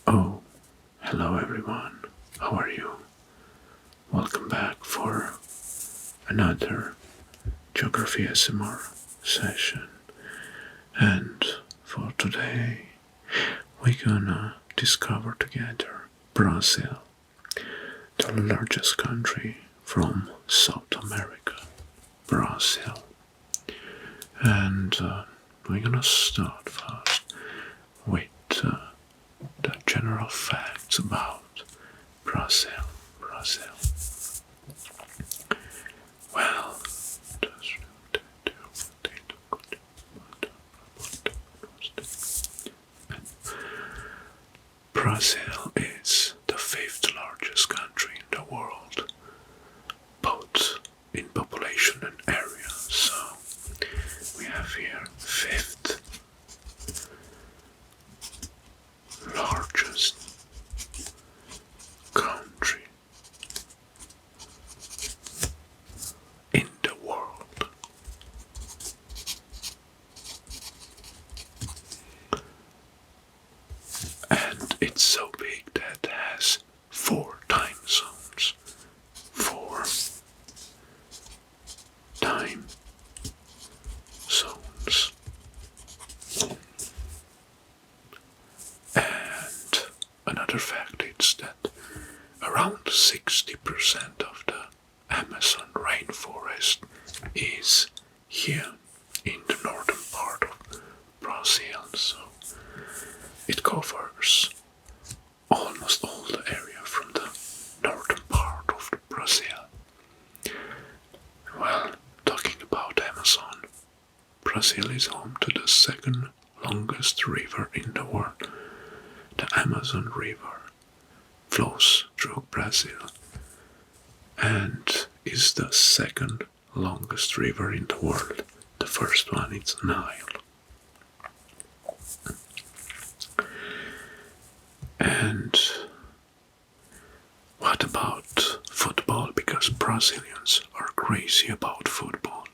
Oh, hello everyone. How are you? Welcome back for another Geography SMR session. And for today, we're gonna discover together Brazil, the largest country from South America. Brazil. And we're gonna start first with the general facts about Brazil. Well, Brazil is the fifth largest country in the world, both in population and area. So we have here fifth largest country in the world. And it's so big that it has 4 time zones. 4 time zones. And another fact is that around 60% of the Amazon rainforest is here in the northern part of Brazil, so it covers almost all the area from the northern part of Brazil. Well, talking about Amazon, Brazil is home to the second longest river in the world. The Amazon River flows through Brazil and is the second longest river in the world. The first one is Nile. And what about football? Because Brazilians are crazy about football.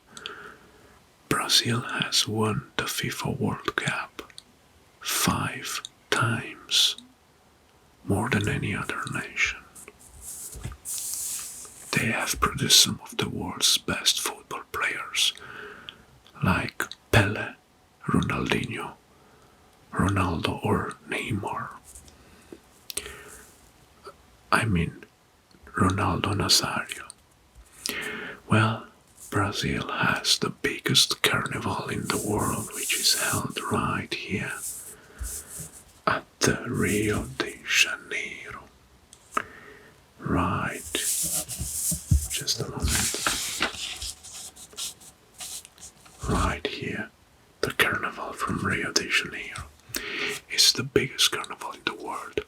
Brazil has won the FIFA World Cup 5 times, more than any other nation. They have produced some of the world's best football players, like Pelé, Ronaldinho, Ronaldo or Neymar. I mean, Ronaldo Nazario. Well, Brazil has the biggest carnival in the world, which is held right here at the Rio de Janeiro. Right. Just a moment. Right here, the carnival from Rio de Janeiro is the biggest carnival in the world.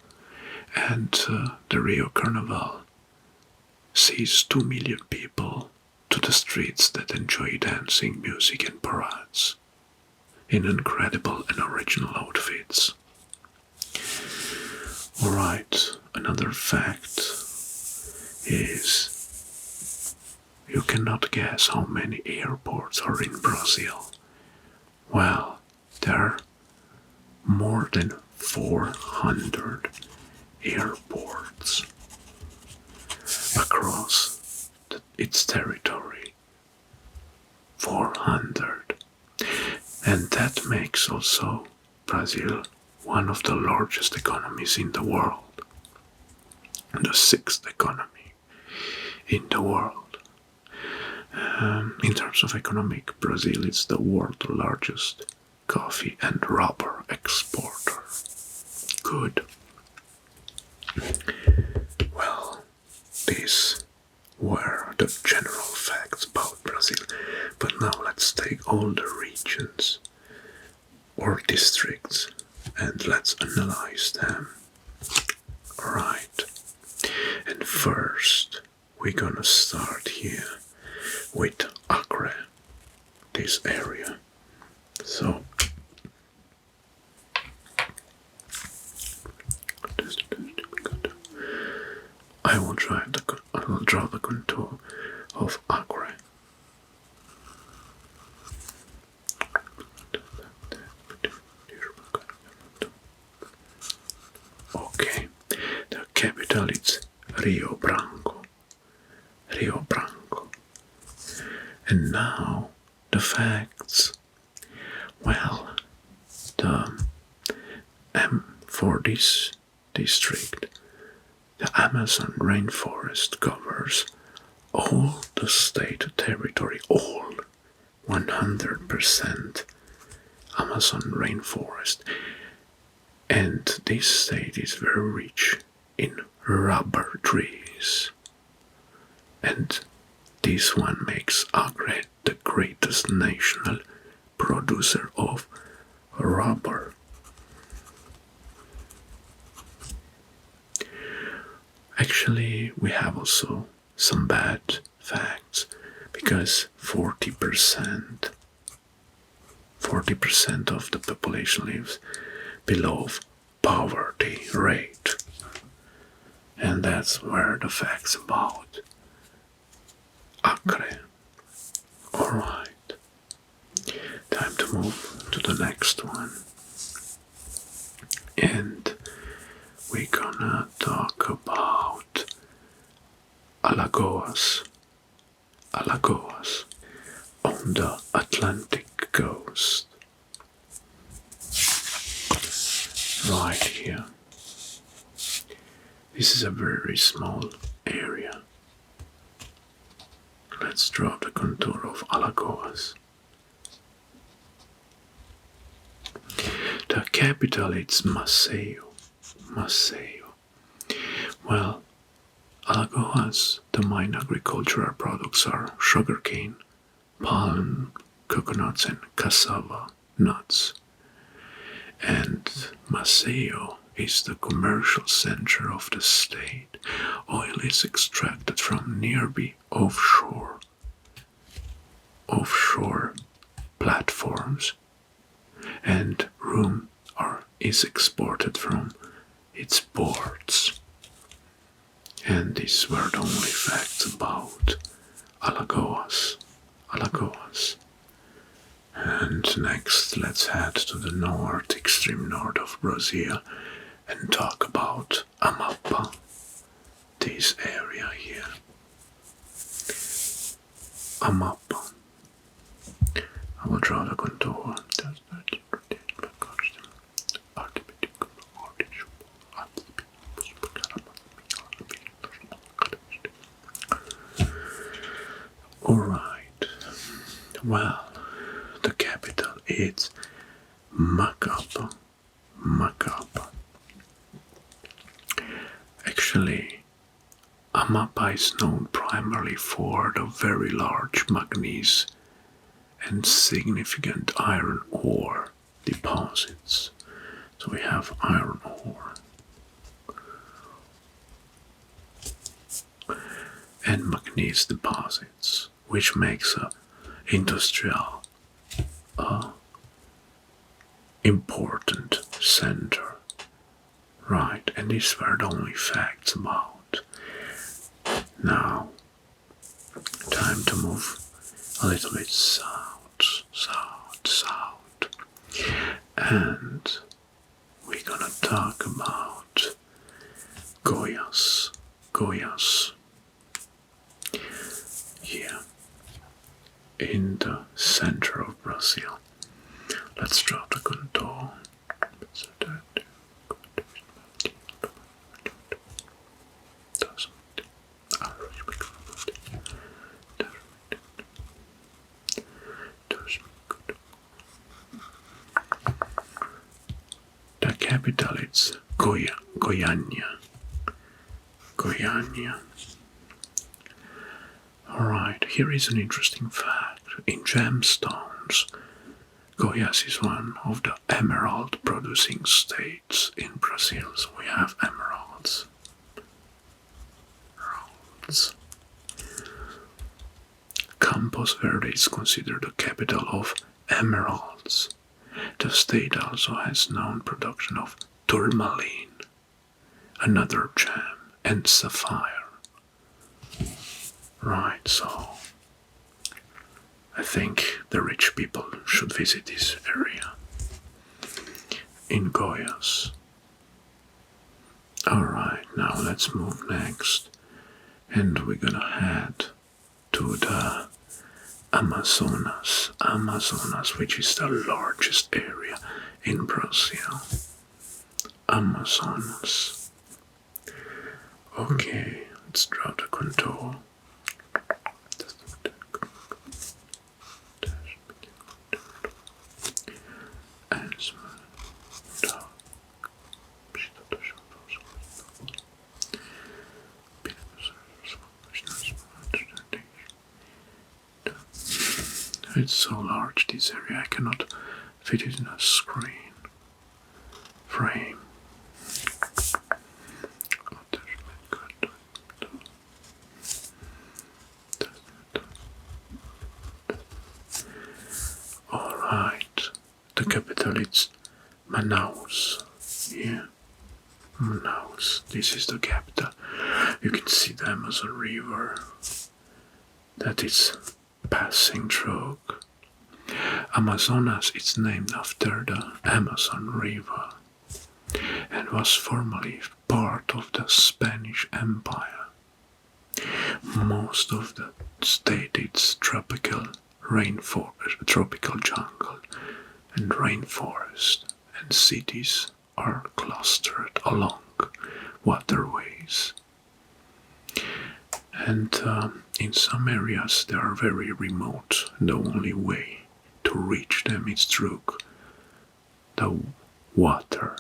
And the Rio Carnival sees 2 million people to the streets that enjoy dancing, music and parades in incredible and original outfits. Alright, another fact is you cannot guess how many airports are in Brazil. Well, there are more than 400 airports across its territory. 400. And that makes also Brazil one of the largest economies in the world. The 6th economy in the world. In terms of economic, Brazil is the world's largest coffee and rubber exporter. Good. Well, these were the general facts about Brazil, but now let's take all the regions or districts and let's analyze them. Alright, and first we're gonna start here with Acre, this area. So I will draw the contour of Acre. Okay. capital is Rio Branco. Rio Branco. And now the facts. Well, for this district, the Amazon rainforest covers all the state territory, all 100% Amazon rainforest. And this state is very rich in rubber trees. And this one makes Acre the greatest national producer of rubber. Actually, we have also some bad facts because 40% of the population lives below poverty rate. And that's where the facts about Acre. Alright, time to move to the next one. And we're gonna talk about Alagoas. Alagoas on the Atlantic coast. Right here. This is a very small area. Let's draw the contour of Alagoas. The capital is Maceió. Well, Alagoas, the main agricultural products are sugarcane, palm, coconuts, and cassava nuts. And Maceió is the commercial center of the state. Oil is extracted from nearby offshore platforms, and rum is exported from its ports. And these were the only facts about Alagoas. And next, let's head to the north, extreme north of Brazil, and talk about Amapá, this area here. Amapá. I will draw the contour. Alright. Well, the capital is Macapá. Actually, Amapá is known primarily for the very large manganese and significant iron ore deposits. So we have iron ore and manganese deposits, which makes a industrial important center. Right, and these were the only facts about. Now, time to move a little bit south. And we're gonna talk about Goiás. Here, in the center of Brazil. Let's draw the contour. The capital is Goiânia. Alright, here is an interesting fact. In gemstones, Goiás is one of the emerald producing states in Brazil. So we have emeralds. Campos Verde is considered the capital of emeralds. The state also has known production of tourmaline, another gem, and sapphire. Right, so I think the rich people should visit this area in Goiás. Alright, now let's move next, and we're gonna head to the Amazonas, which is the largest area in Brazil. Amazonas. Okay, let's draw the contour. It's so large, this area, I cannot fit it in a screen frame. Alright, the capital is Manaus. Yeah, Manaus, this is the capital. You can see the Amazon River that is passing through. Amazonas is named after the Amazon River and was formerly part of the Spanish Empire. Most of the state is tropical rainforest, tropical jungle and rainforest, and cities are clustered along waterways. And in some areas they are very remote, and the only way to reach them is through the water.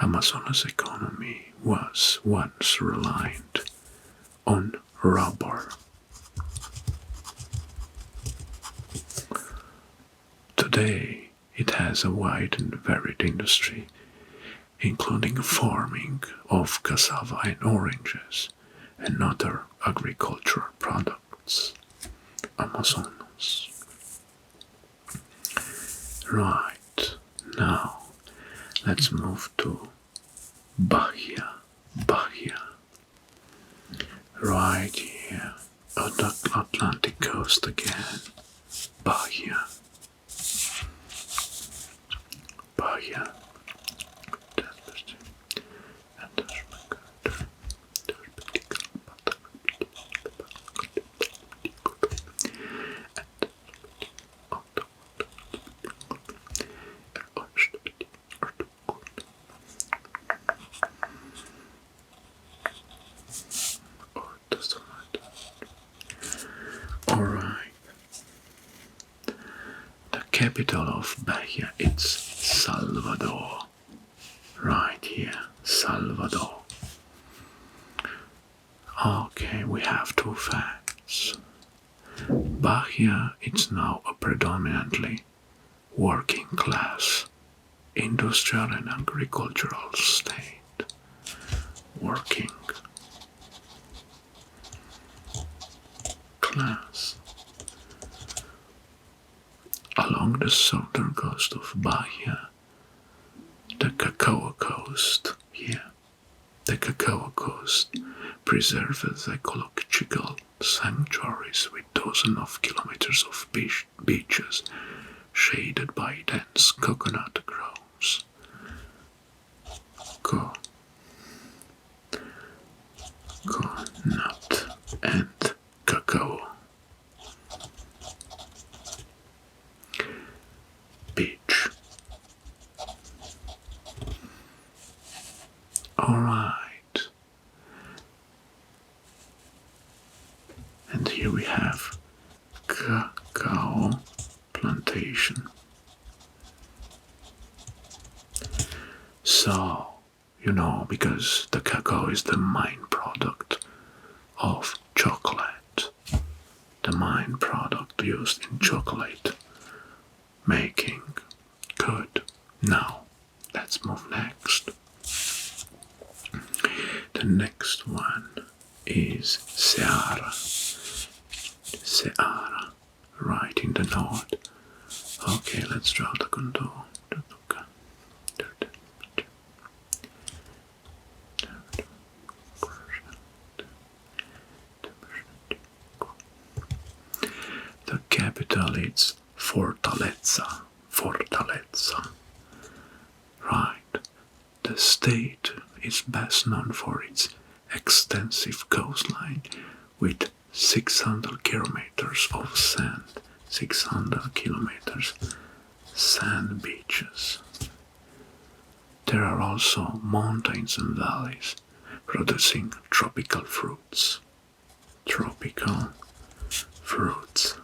Amazonas' economy was once reliant on rubber. Today it has a wide and varied industry, including farming of cassava and oranges and other agricultural products. Amazonas. Right, now let's move to Bahia. Right here on the Atlantic coast again. Bahia. Capital of Bahia, it's Salvador. Right here, Salvador. Okay, we have two facts. Bahia is now a predominantly working class, industrial and agricultural state. Working class. Along the southern coast of Bahia, the Cacao Coast, the Cacao Coast preserves ecological sanctuaries with dozens of kilometers of beaches shaded by dense coconut groves. Coconut and cacao. Beach. Alright. And here we have cacao plantation. So, because the cacao is the main product of chocolate, the main product used in chocolate making. Good. Now, let's move next. The next one is Ceará. Ceará, right in the north. Okay, let's draw the contour. The capital is Fortaleza. Right. The state is best known for its extensive coastline with 600 kilometers of sand, 600 kilometers sand beaches. There are also mountains and valleys producing tropical fruits. Tropical fruits.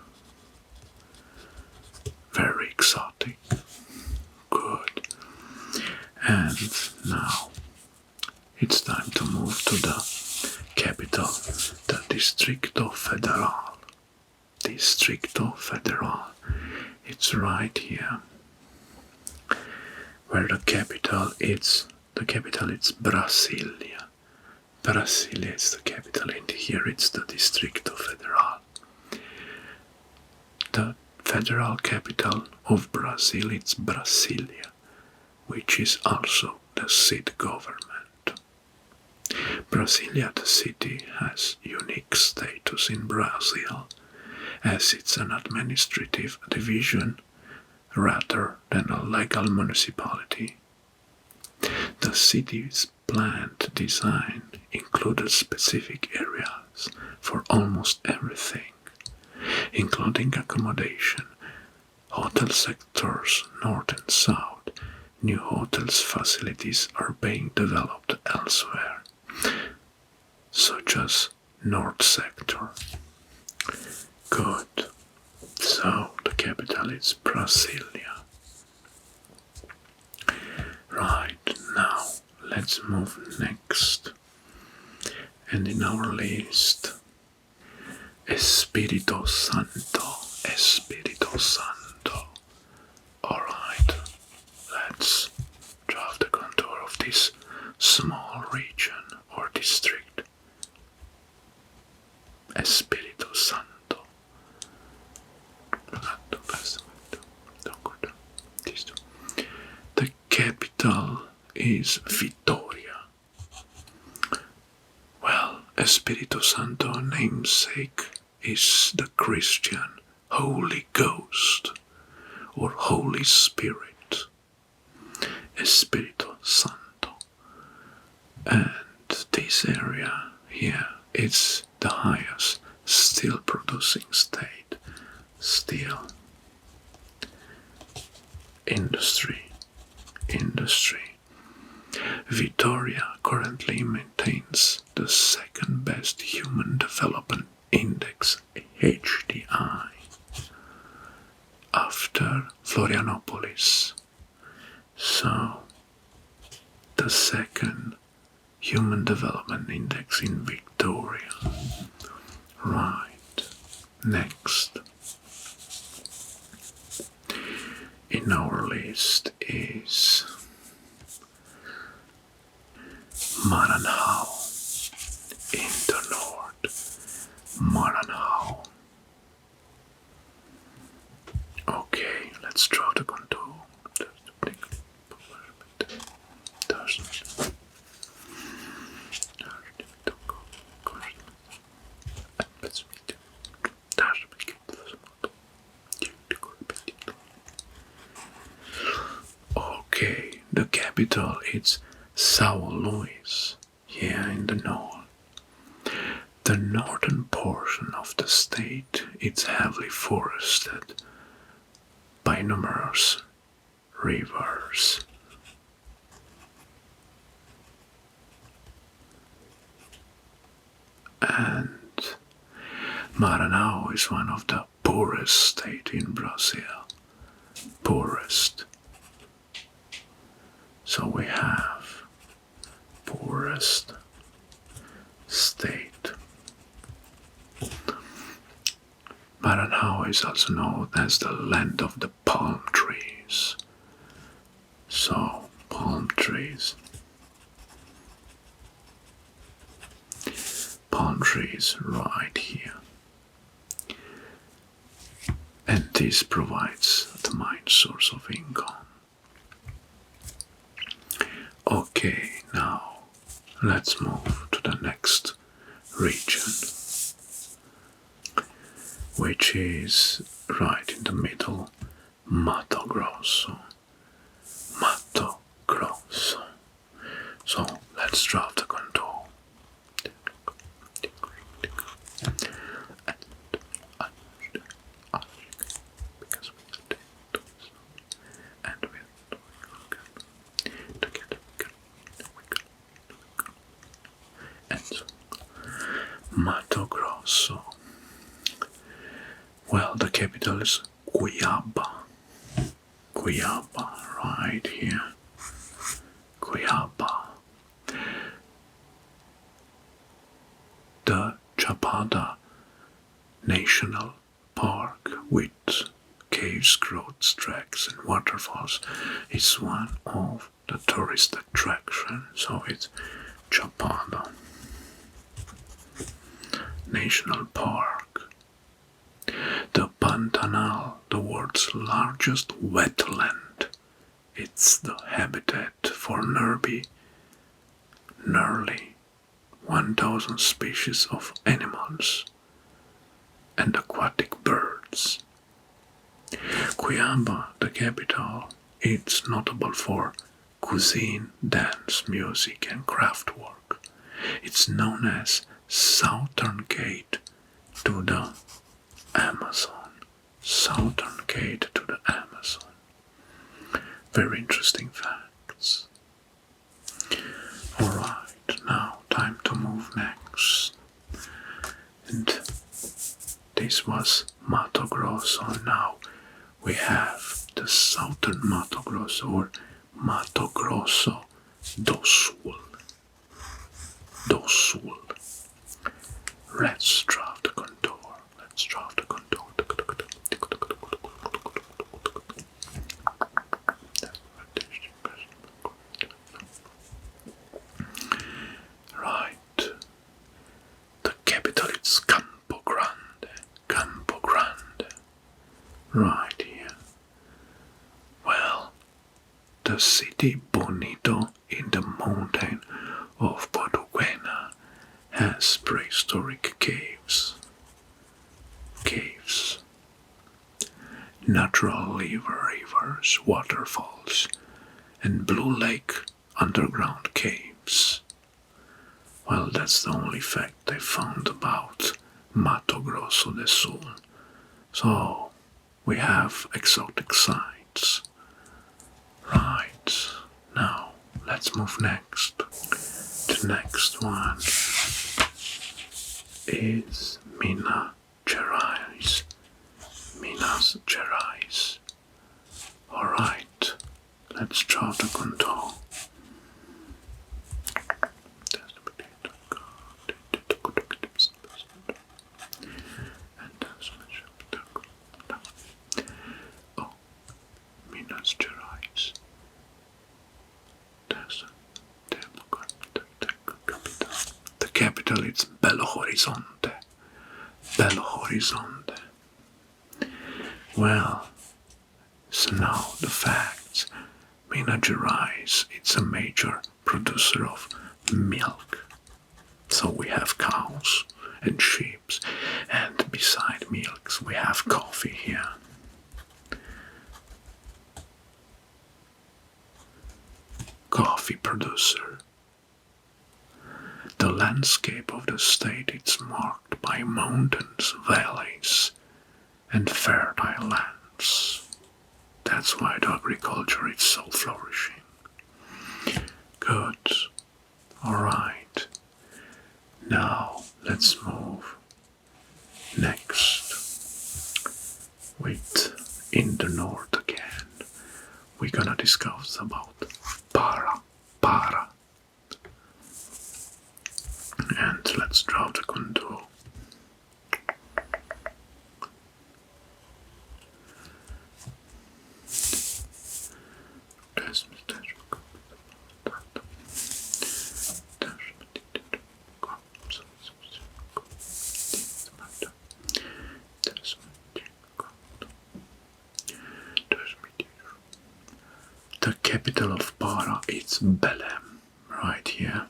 Very exotic. Good. And now it's time to move to the capital, the Distrito Federal. Distrito Federal. It's right here. Where the capital is Brasilia. Brasilia is the capital, and here it's the Distrito Federal. The federal capital of Brazil is Brasilia, which is also the city government. Brasilia, the city, has unique status in Brazil, as it's an administrative division rather than a legal municipality. The city's planned design included specific areas for almost everything, including accommodation, hotel sectors north and south. New hotels facilities are being developed elsewhere, such as North sector. Good. So the capital is Brasilia. Right, now let's move next. And in our list, Espírito Santo. Espírito Santo. Alright, let's draw the contour of this small region or district. Espírito Santo. The capital is Vitória. Well, Espírito Santo namesake is the Christian Holy Ghost or Holy Spirit. Espírito Santo. And this area here is the highest steel producing state. Steel. Industry. Vitória currently maintains the second best Human Development Index, HDI, after Florianopolis. So, the second Human Development Index in Victoria. Right. Next in our list is Maranhão in the north. Maranhão. Okay, let's draw the contour. Okay, the capital is São Luís, here in the north. The northern portion of the state is heavily forested by numerous rivers. And Maranhão is one of the poorest states in Brazil. Poorest. So we have poorest state. Maranhão is also known as the land of the palm trees. So, palm trees. Palm trees right here. And this provides the main source of income. Okay, now let's move to the next region, which is right in the middle, Mato Grosso. Mato Grosso. So let's Let's drop the control. Mato Grosso. Well, the capital is Cuiabá. Cuiabá, right here. Cuiabá. The Chapada National Park with caves, growth tracks and waterfalls is one of the tourist attractions. So it's Chapada National Park. The Pantanal, the world's largest wetland. It's the habitat for nearly 1,000 species of animals and aquatic birds. Cuiabá, the capital, it's notable for cuisine, dance, music, and craft work. It's known as Southern Gate to the Amazon. Southern Gate to the Amazon. Very interesting facts. Alright, now time to move next. And this was Mato Grosso. Now we have the Southern Mato Grosso or Mato Grosso do Sul. Do Sul. Let's draw the contour. Let's draw the contour. Right. The capital is Campo Grande. Campo Grande. Right here. Well, the city Bonito in the mountain of Portuguena has prehistoric caves. Natural rivers, waterfalls, and Blue Lake underground caves. Well, that's the only fact I found about Mato Grosso do Sul. So, we have exotic sites. Right, now let's move next. The next one is Minas Gerais. Minas Gerais. Alright, let's draw the contour. Oh, Minas Gerais. The capital is Belo Horizonte. Belo Horizonte. Well, so now the facts. Minas Gerais, it's a major producer of milk. So we have cows and sheep, and beside milks we have coffee here. Coffee producer. The landscape of the state is marked by mountains, valleys, and fertile lands. That's why the agriculture is so flourishing. Good. Alright. Now let's move next with in the north again. We're gonna discuss about Pará. And let's draw the contour. The capital of Pará is Belém, right here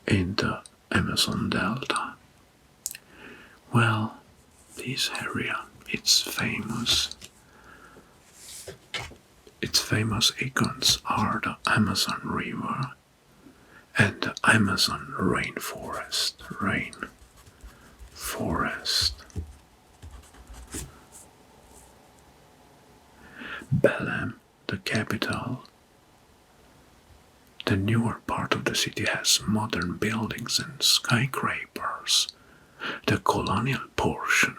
in the Amazon Delta. Well, this area, its famous icons are the Amazon River and the Amazon rainforest. Belém, the capital. The newer part of the city has modern buildings and skyscrapers. The colonial portion,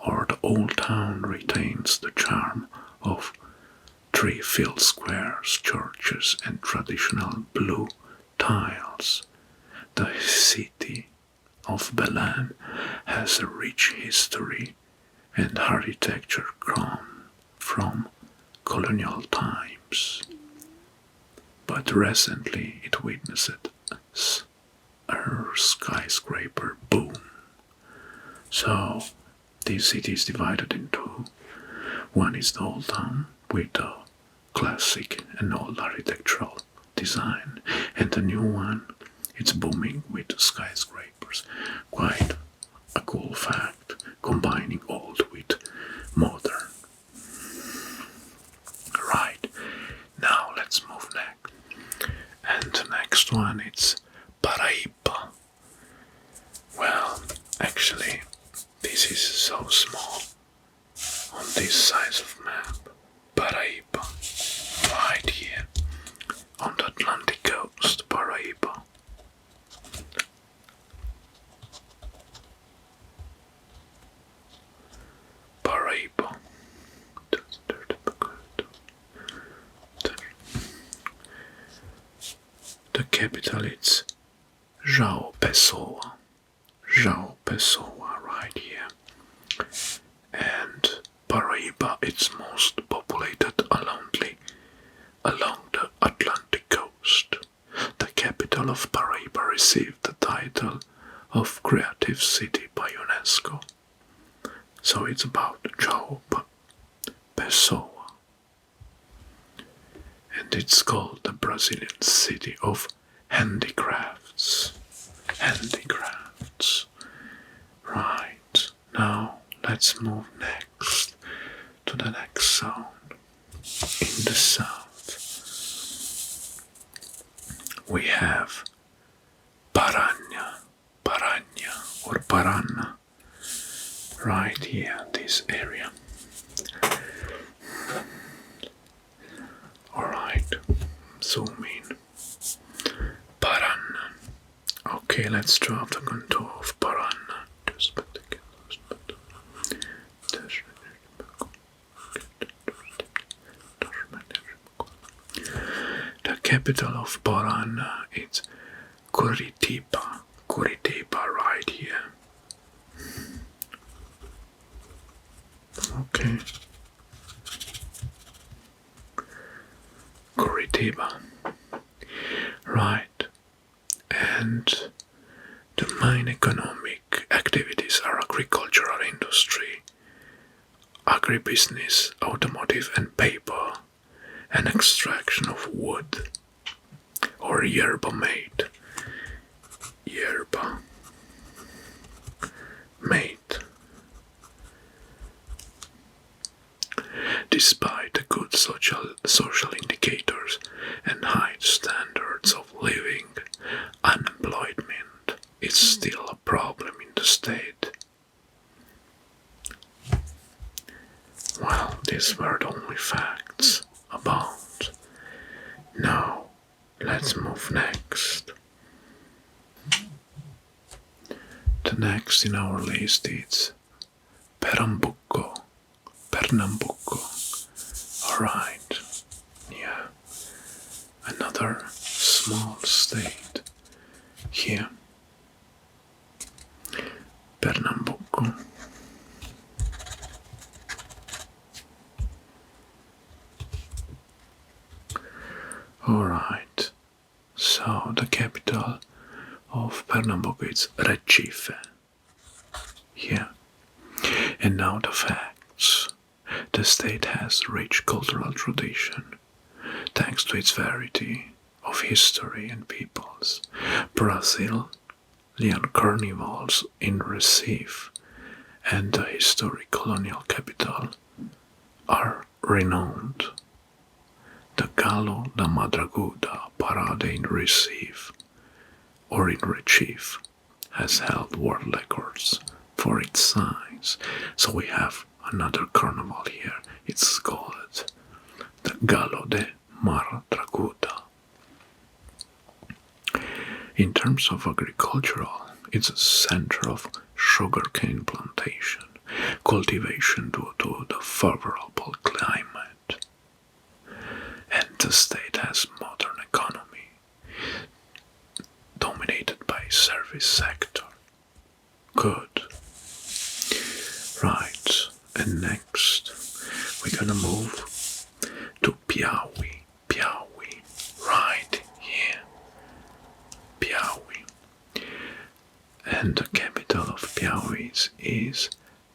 or the old town, retains the charm of tree-filled squares, churches, and traditional blue tiles. The city of Belém has a rich history and architecture from colonial times, but recently it witnessed a skyscraper boom. So this city is divided into: one is the old town with the classic and old architectural design, and the new one, it's booming with skyscrapers. Quite a cool fact, combining old with modern. Right, now let's move next. And the next one, it's Paraíba. Well, actually, this is so small on this size of map. Paraíba, right here on the Atlantic coast. Paraíba. Paraíba. The capital is João Pessoa. João Pessoa, right here. And Paraíba is most populated along the Atlantic coast. The capital of Paraíba received the title of Creative City by UNESCO. So it's about João Pessoa. And it's called the Brazilian City of Handicrafts. Right, now let's move next to the next zone. In the south, we have Paraná, or Paraná, right here, this area. Alright, zoom in. Paraná. Okay, let's draw the contour of Paraná. The capital of Paraná is Curitiba. Curitiba, right here. Okay. Curitiba. Right. And the main economic activities are agricultural industry, agribusiness, automotive and paper, and extraction of wood, or yerba mate. Yerba mate. Despite the good social indicators and high standards of living, unemployment is still a problem in the state. Well, these were the only facts about. Now, let's move next. The next in our list is Pernambuco. Alright, yeah, another small state here. Pernambuco. Alright, so the capital of Pernambuco is Recife. Here. And now the facts. The state has rich cultural tradition, thanks to its variety of history and peoples. Brazilian carnivals in Recife and the historic colonial capital are renowned. the Galo da Madruga Parade in Recife, or in Recife, has held world records for its size. So we have another carnival here. It's called the Galo de Madruga. In terms of agricultural, it's a center of sugarcane plantation, cultivation due to the favorable climate. And the state has modern economy, dominated by service sector. Good. Right, and next we're gonna move to Piauí. Piauí, right here. Piauí. And the capital of Piauí is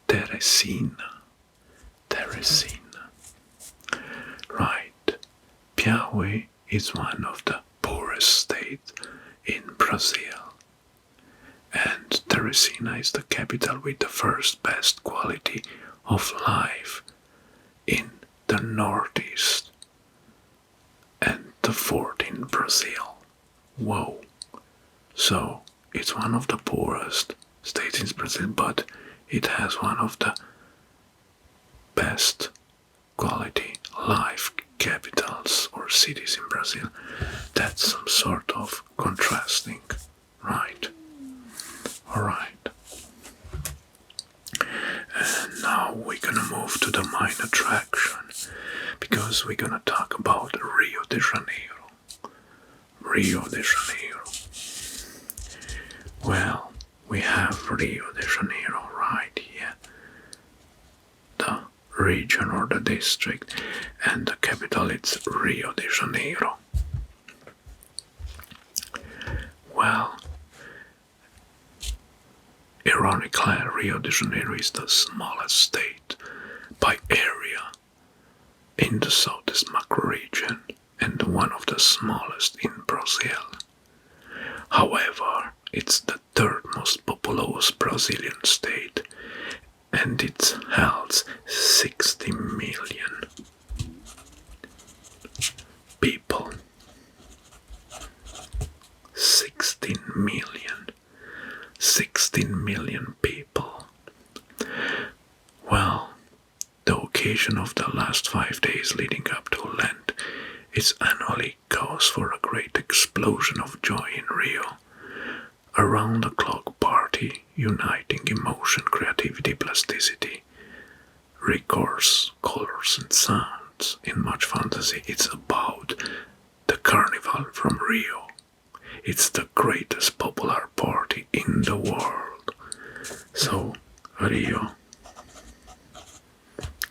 Teresina. Teresina. Right. Piauí is one of the poorest states in Brazil. And Teresina is the capital with the first best quality of life in the Northeast. And the fourth in Brazil. Whoa. So, it's one of the poorest states in Brazil, but it has one of the best quality life capitals or cities in Brazil. That's some sort of contrasting, right? Alright. And now we're gonna move to the main attraction, because we're gonna talk about Rio de Janeiro. Rio de Janeiro. Well, we have Rio de Janeiro right here, the region or the district, and the capital is Rio de Janeiro. Well, ironically, Rio de Janeiro is the smallest state by area in the southeast macro region and one of the smallest in Brazil. However, it's the third most populous Brazilian state, and it holds 60 million people. 16 million. 16 million people. Well, the occasion of the last 5 days leading up to Lent is annually cause for a great explosion of joy in Rio. Around-the-clock party uniting emotion, creativity, plasticity, recourse, colors and sounds in much fantasy. It's about the carnival from Rio. It's the greatest popular party in the world. So, Rio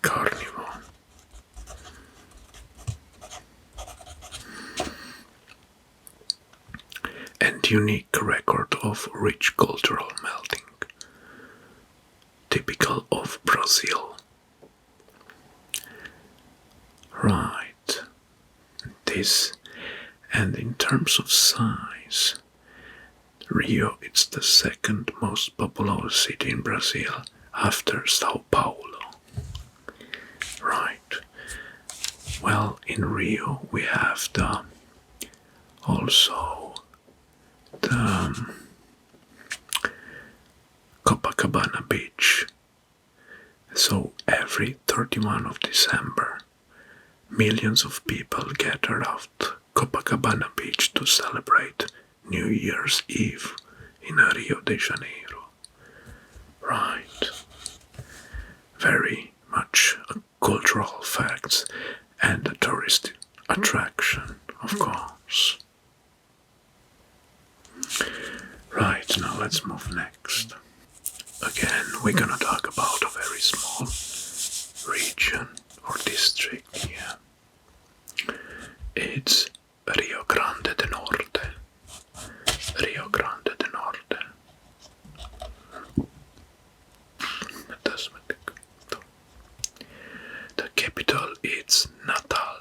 Carnival. And unique record of rich cultural melting, typical of Brazil. Right, this, and in terms of size, Rio is the second most populous city in Brazil after São Paulo. Right, well, in Rio we have also the Copacabana Beach. So every 31 of December, millions of people gather at Copacabana Beach to celebrate New Year's Eve in Rio de Janeiro. Right. Very much a cultural facts and a tourist attraction, of course. Right, now let's move next. Again, we're gonna talk about a very small region or district here. It's Rio Grande do Norte. Rio Grande do Norte. The capital is Natal.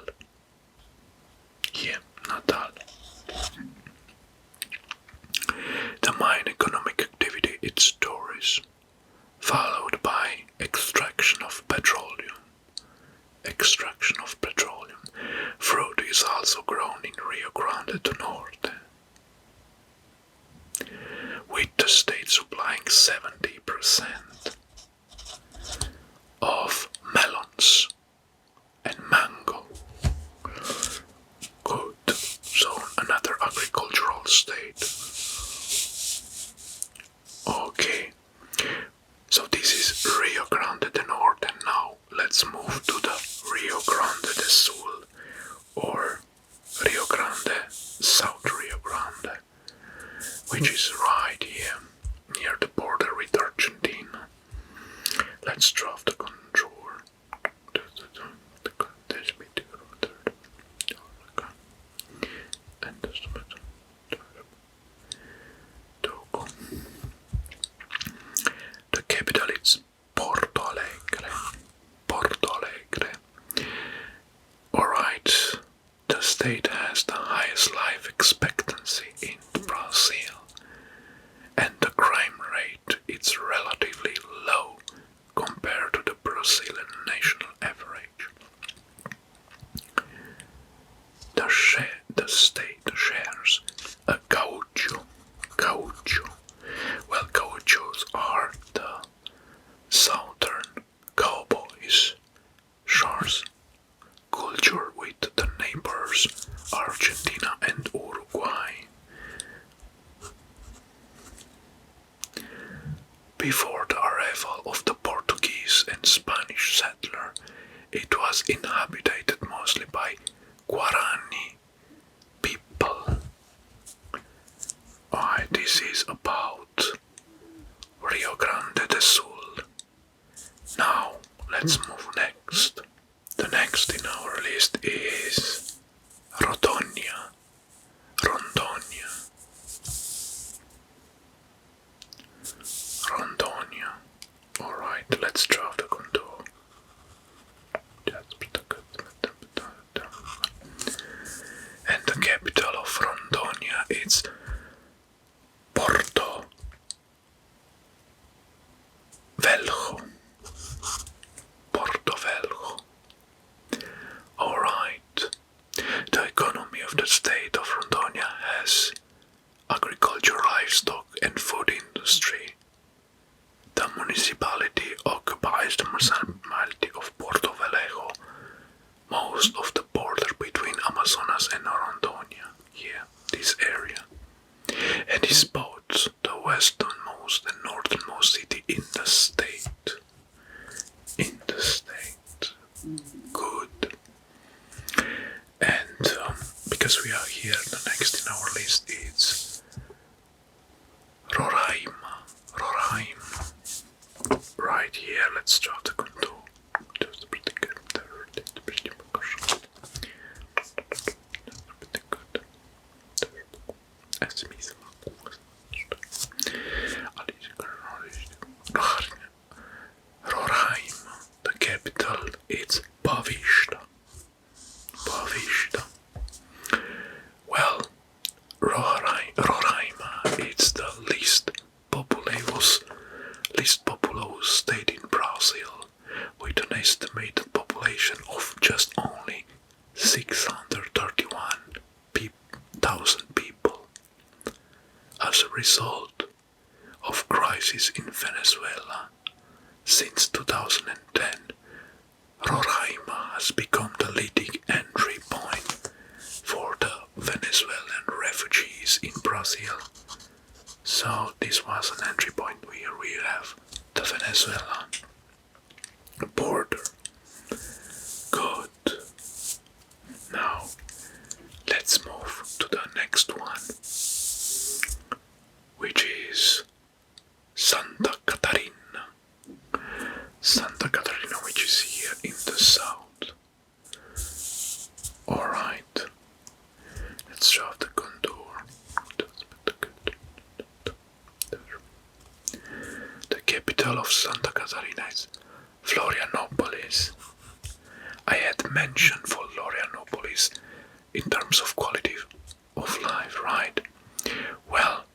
Yeah, Natal. The main economic activity is tourism, followed by extraction of grown in Rio Grande do Norte, with the state supplying 70% of melons and mango. Good. So another agricultural state. Okay. So this is Rio Grande do Norte, and now let's move to the Rio Grande do Sul, or Rio Grande, South Rio Grande, which is right here, near the border with Argentina. Let's draw the contour. The capital is Porto Alegre. Alright, the state has the highest life expectancy in Brazil, and the crime rate is relatively low compared to the Brazilian national average. The state shares a gaucho. Well, gauchos are the southern cowboys, shares culture with the neighbors Argentina and Uruguay. Before the arrival of the Portuguese and Spanish settler, it was inhabited mostly by Guarani people. This is about Rio Grande do Sul. Now, let's move next. The next in our list is Rondônia. Alright, let's draw the contour. And the capital of Rondônia is Porto Velho. Alright. The economy of the state of Rondônia has agriculture, livestock and food industry. The municipality occupies the municipality of Porto Velho, most of the border between Amazonas and Rondônia, here, this area, and is both the westernmost and northernmost city in the state. Good. And because we are here, the next in our list is Roraima. Right here, let's draw the contour. Roraima, the capital is Boavista. Well, Roraima is the least populous state in Brazil, with an estimated population of just only 631,000 people. As a result of crisis in Venezuela, since 2010, Roraima has become the leading entry point for the Venezuelan refugees in Brazil. So this was an entry point where we have the Venezuelan border. Good. Now, let's move to the next one, which is Santa Catarina. Which is here in the south. Alright. Let's draw the contour. The capital of Santa Catarina is Florianopolis. I had mentioned for Florianopolis in terms of quality of life, right? Well,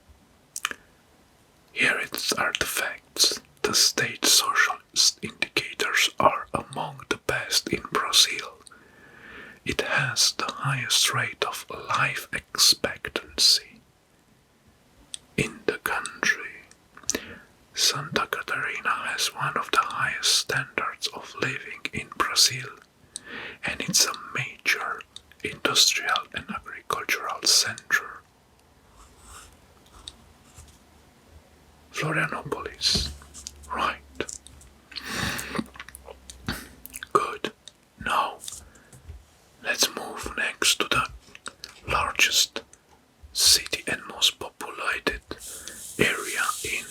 here are the facts. The state social indicators are among the best in Brazil. It has the highest rate of of life expectancy in the country. Santa Catarina has one of the highest standards of living in Brazil, and it's a major industrial and agricultural center. Florianopolis, right. Good. Now, let's move next to the largest city and most populated area in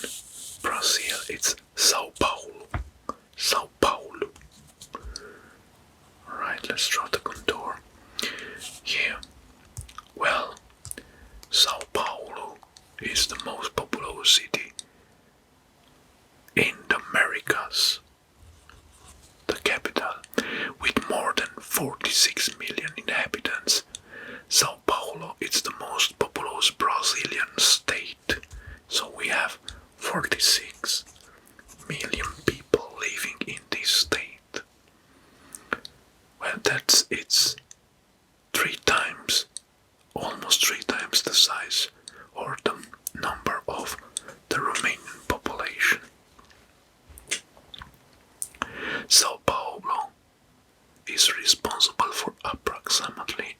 Brazil. It's São Paulo. São Paulo. Alright, let's draw the contour. Yeah. Well, São Paulo is the most populous city in the Americas. The capital, with more than 46 million inhabitants. São Paulo is the most populous Brazilian state. So we have 46 million people living in this state. Well, it's almost three times the size or the number of the Romanian population. São Paulo is responsible for approximately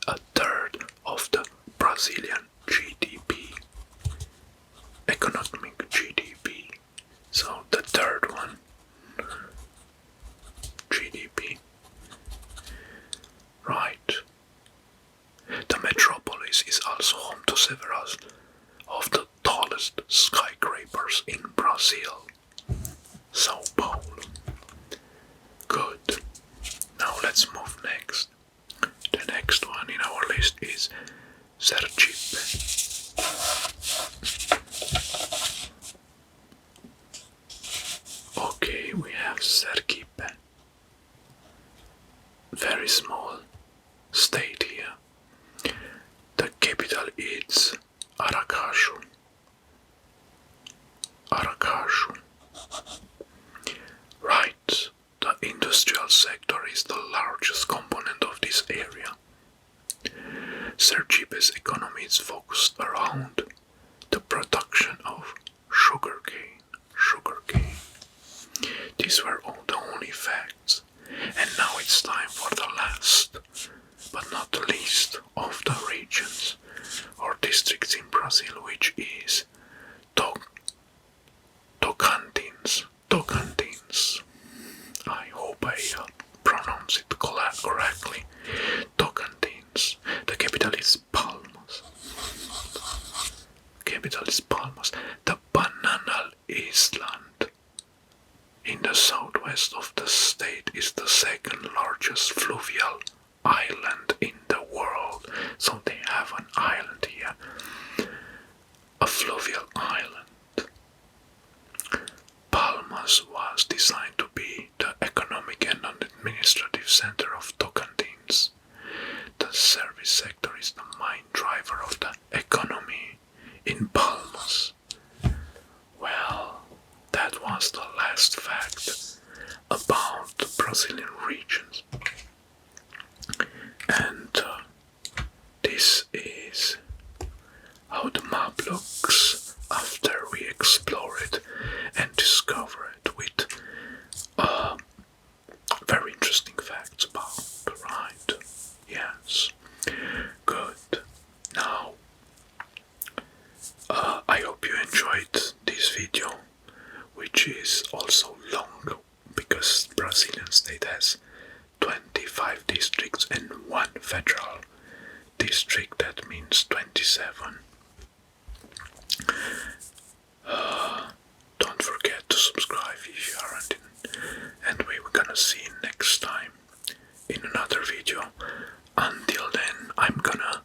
a third of the Brazilian GDP, economic GDP. So the third one, GDP. Right. The metropolis is also home to several of the tallest skyscrapers in Brazil. São Paulo. Good. Now let's move next. The next one in our list is Sergipe. Okay, we have Sergipe. Very small state here. The capital is Aracaju. Right. The industrial sector is the largest component of this area. Sergipe's economy is focused around the production of sugarcane. These were all the only facts, and now it's time for the last, but not the least, of the regions or districts in Brazil, which is Tocantins. I hope I pronounce it correctly. Tocantins. The capital is Palmas. The Banana Island in the southwest of the state is the second largest fluvial island in the world. So they have an island here. A fluvial island. Palmas was designed to be the economic and administrative center of Tocantins. The service sector is the main driver of the economy in Palmas. Well, that was the last fact about the Brazilian regions. And this is how the map looks after we explore it and discover it with very interesting facts about, right? Yes. Good. Now, I hope you enjoyed this video, which is also long because Brazilian state has 25 districts and one federal district. That means 27. Don't forget to subscribe if you aren't, and we're gonna see you next time in another video. Until then, I'm gonna